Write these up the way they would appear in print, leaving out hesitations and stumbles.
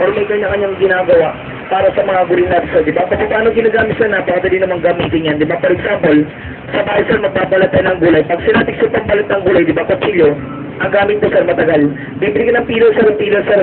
or may kanya-kanyang ginagawa para sa mga gulay natin, sir, di ba? Kasi paano ginagamit sir, napakadali namang gamitin yan, di ba? For example, sa bahay sir, magbabalat tayo ng gulay. Pag sinatik sa pambalat ng gulay, di ba, kutsilyo, ang gamit ko sir, matagal. Bibili ka ng pilo sir,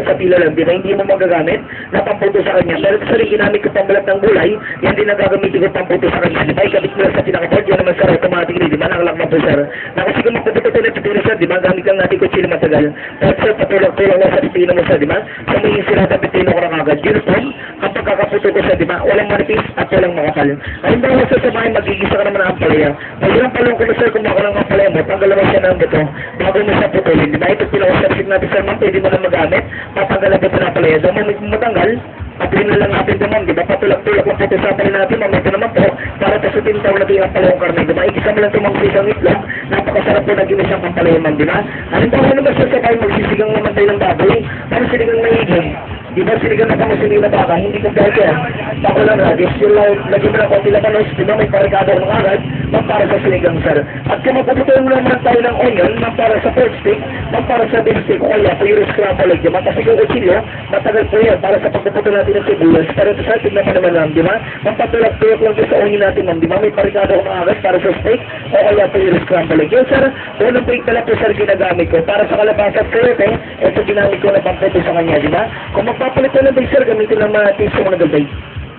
sa pilo lang, di ba? Hindi mo magagamit, napamputo sa kanya. Pero sir, ginamit ko pambalat ng gulay, yan din nagagamitin ko pamputo sa kanya, di ba? Ikabit mo lang sa pinaka-board, yun naman sir, automatically, di ba? Nakalakman po sir. Na kasi kung magpuputo na sa pilo sir, di ba? Gamit lang natin kutsilyo matagal. Pero sir, patulog-tulog lang sa pipino mo sir, di ba? So may sila sa pipino ko lang agad. Uniform, ang pagkakaputo ko sir, di ba? Walang manipis at walang makapal. Halimbawa sir, sa bahay, magigisa ka naman ng ampalaya. Mayroong palong ko na sir, kung makalang ampalaya mo, tanggalan siya ng buto, bago mo siya putulin, di ba? Ito pinakasabit natin sir, ma'am, pwede mo na magamit, patanggalan ko na ampalaya. So, matanggal, apilin na lang natin ito, ma'am, di ba? Patulak-tulak lang po sa ampalaya natin, ma'am, ito naman po, para sa sutintaw na yung ampalaya karne, di ba? Igisa mo lang ito, ma'am, sa isang itlog, napakasarap po na ginisang ampalaya, ma'am, di ba? Halimbawa naman sir, sa bahay, magsisigang naman tayo ng baboy, para sinigang na higong. Di ba sinigang na kamusinig na baka, hindi ko dahil yan. Bako lang radis, yung lagi mo na konti labanos, di ba may parikado ng agad, mang para sa sinigang sir. At kung magpuputuin mo naman tayo ng onion, mang para sa pork steak, mang para sa beef steak, o kaya sa yung scramble egg, di ba? Kasi kung kutsilyo, matagal po yan para sa pagpuputo natin ng sibuyas. Pero ito sir, tignan pa naman lang, di ba? Mang patulak-tulak lang sa onion natin, ma'am, di ba? May parikado ng agad para sa steak, o kaya sa yung scramble egg. Yun sir, unang plate na lang po sir ginagamit ko. Para sa kalabasa sir, ito ginamit ko na pamputo sa kanya, di ba? Kung magpapalit na lang sir, gamitin lang mga tips ko na gabay.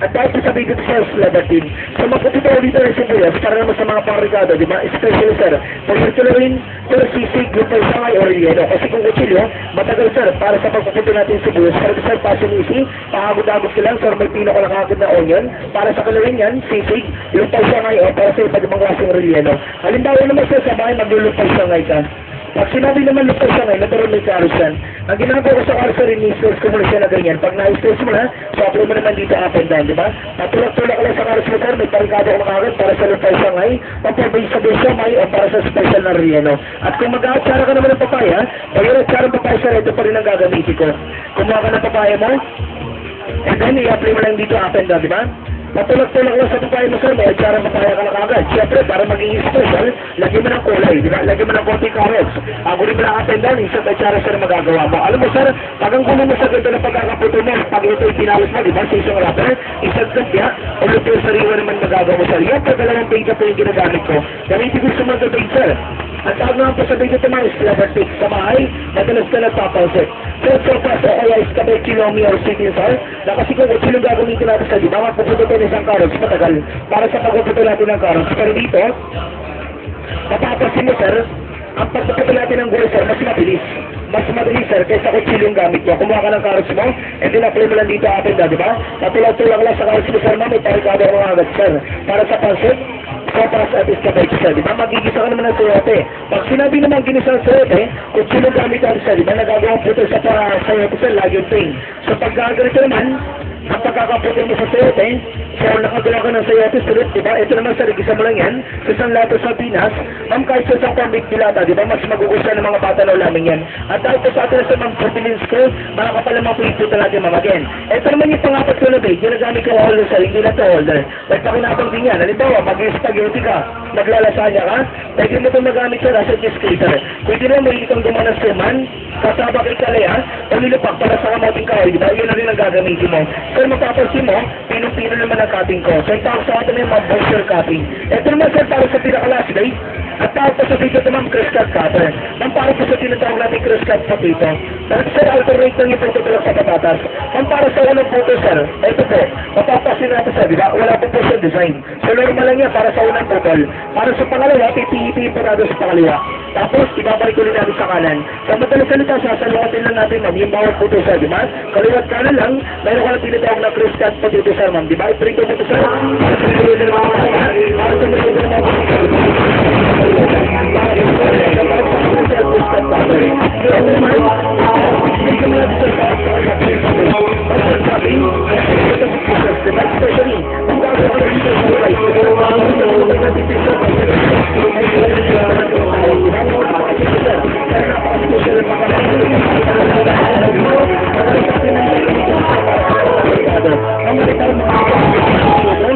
At dahil sa sabi dito sir, labatin. So magpupito dito ng sibuyas para naman sa mga parigado, di ba? Especially sir, kung ito na rin, sir, sisig, lupay, sangay, or yelo. Kasi kung kutsilyo, matagal sir, para sa pagpupito natin sibuyas. Para sir, pasin easy, pahagod-agod ka lang, sir, may pinakalakagod na onion. Para sa kalarin yan, sisig, lupay, sangay, o para sa iba't ibang klaseng relleno. Halimbawa naman sir, sa bahay, maglulupay, sangay ka. Pag sinabi naman lupay siya ngayon, natural may carrots yan. Ang ginagawa ko sa carrots rin, i-stress ko muna siya na ganyan. Pag na-stress mo na, so apply mo naman dito up and down, di ba? Natulak-tulak ka lang sa carrots mo, sir, may parikado ko makagad para sa lupay siya ngayon, pampabay sa siya ngayon, o para sa special na relleno. At kung mag-aatsara ka naman ng papaya, pag yung atsara ng papaya, sir, ito pa rin ang gagamitin ko. Kumuha ka ng papaya mo, and then i-apply mo lang dito up and down, di ba? Matulak-tulak lang sa papaya mo sir, may atsara papaya ka na kagad. Siyempre, para maging special, lagyan mo ng kulay, di ba? Lagyan mo ng konti carrots. Agunin mo lang up and down, isang atsara sir magagawa mo. Alam mo sir, pag ang gulo mo sa ganda ng pagkakaputo mo, pag ito ipinalos mo, di ba? Sa isang wrapper, isang kapya, ulit yung sariwa naman magagawa mo sir. Yan, pagdalawang page po yung ginagamit ko. Gamitin ko sa mga page sir. Ang tawag naman po sa video ito mga slabber stick sa bahay, madalas ka nagpapausik. So far, so kaya is kabay kilomi or city sir, na kasi kung kutsilong gagamitin natin sa di ba, magpuputo tayo isang carrots, matagal, para sa pagpuputo natin ng carrots. Pero dito, mapapasin mo sir, ang pagpuputo natin ng gulay sir, mas mabilis. Mas mabilis sir, kaysa kutsilong gamit mo. Kumuha ka ng carrots mo, and then apply mo lang dito up and down, di ba? Natulog-tulog lang sa carrots mo sir, may parikado ko agad sir. Para sa pansit, para sa atis kabay sir, di ba? Magigisa ka naman ng sayote. Pag sinabi naman ginisang sayote, kung sino gamit natin sir, di ba? Nagagawang puto sa sayote sir, lagi yung pain. So pag gaganito naman, ang pagkakaputo mo sa sayote, so nakagawa ka ng sayote strip, di ba? Ito naman sir, igisa mo lang yan, sa isang lato sa Pinas, ma'am kahit sa isang pambig dilata, di ba? Mas magugustuhan ng mga bata na ulamin yan. At dahil po sa atin sa mga protein skill, makakapala mga puito natin ma'am again. Ito naman yung pangapat ko na bait, ginagamit ko holder sir, hindi na to holder. At pakinabang din yan, halimbawa, mag-spaghetti ka, maglalasanya ka, pwede mo itong magamit sir as a discreeter. Pwede na may itong dumanas man, kasama kay kalaya, palilupak para sa kamoting kahoy, di ba? Yun na rin ang gagamitin mo. Sir, mapapansin mo, pinong-pino naman ang cutting ko. So, yung tawag sa atin yung mga cutting. Ito naman sir, para sa pinaka-last day, at tawag pa sa video ito ma'am, cross cut cutter. Ma'am, para po sa tinatawag natin cross cut potato. At sir, alternate lang yung pagtutulak sa patatas. Ma'am, para sa unang photo sir, ito po, mapapansin natin sir, di ba? Wala po po sa design. So, normal lang yan para sa unang photo. Para sa pangalawa, pipihipihin po natin sa pangalawa. Tapos, ibabalik ulit natin sa kanan. Sa madalas salita, sasalukatin lang natin ma'am, yung bawat photo sir, di ba? Kaliwat kanan lang, mayroon ka lang tinatawag na cross cut potato sir ma'am, di ba? Iprito mo ito sir. Para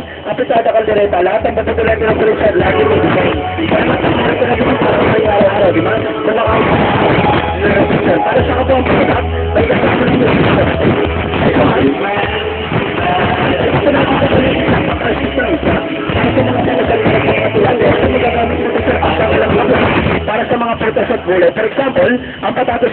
sa apitada kaldereta, lahat ang patutulan ng presyo, lagi may design. Para matapos na rin sa araw-araw, di ba? Para sa kapwa ang product, may kasama rin yung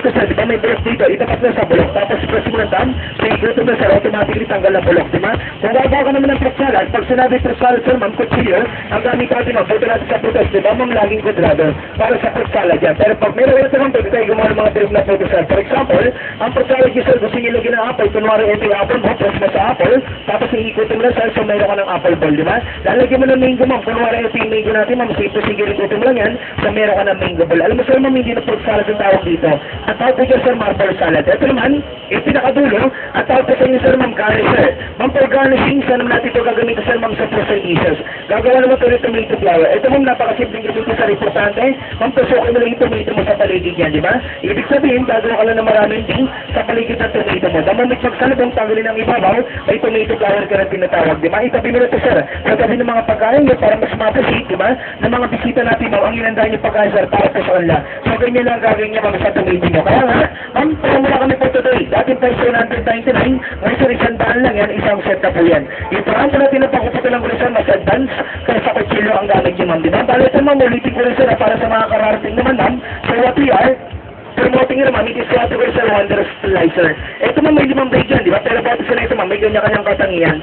dito sir, di ba may bulok dito, itapat na sa bulok, tapos press mo ng thumb, so igutom na sir, automatically tanggal ang bulok, di ba? Kung gagawa ka naman ng fruit salad, pag sinabi fruit salad sir, ma'am, kutsilyo, ang gamit natin ma'am, buto natin sa prutas, di ba ma'am, laging kudrado, para sa fruit salad yan. Pero pag meron ka naman, pwede tayo gumawa ng mga direct na photo sir. For example, ang fruit salad yung sir, gusto niyo lagyan ng apple, kunwari ito yung apple mo, press mo sa apple, tapos iikutin mo na sir, so meron ka ng apple ball, di ba? Lalagyan mo ng mango ma'am, kunwari ito yung mango natin ma'am, sige, ikutin mo lang yan, so meron ka ng mango ball. Alam mo sir ma'am, hindi na fruit salad ang tawag dito. At tawag dito sir, marble salad. Ito naman, yung pinakadulo, at tawag sa inyo sir ma'am, garnish sir. Ma'am, for garnishing, saan naman natin ito gagamitin sir ma'am sa frozen issues. Gagawa naman ito ng tomato flour. Ito ma'am, napakasimpleng gagawin sir, importante. Ma'am, tusukin mo lang yung tomato mo sa paligid yan, di ba? Ibig sabihin, gagawa ka lang ng maraming thing sa paligid ng tomato mo. Dahil may magsalabong tanggalin ang ibabaw, may tomato flour ka na tinatawag, di ba? Itabi mo na ito sir. Katabi ng mga pagkain nyo para mas mapasit, di ba? Ng mga bisita natin ma'am, ang inandahan yung pagkain sir para po sa kanila. So, ganyan lang gagawin niya ma'am sa tomato mo. Kaya nga, ma'am, mula kami po today. Dating price 199, ngayon sir, $100 lang yan, isang set na po yan. Yung parang po natin na pagkuputo ng gulo sir, mas advance, kaya sa kutsilyo ang gamit niyo ma'am, di ba? Bale ito ma'am, ulitin ko rin sir, para sa mga kararating naman ma'am, so what we are, promoting nyo naman, it is what we are, sir, Wonder Slicer. Ito ma'am, may 5 break yan, di ba? Pero pati sila ito ma'am, may ganyan kanyang katangian.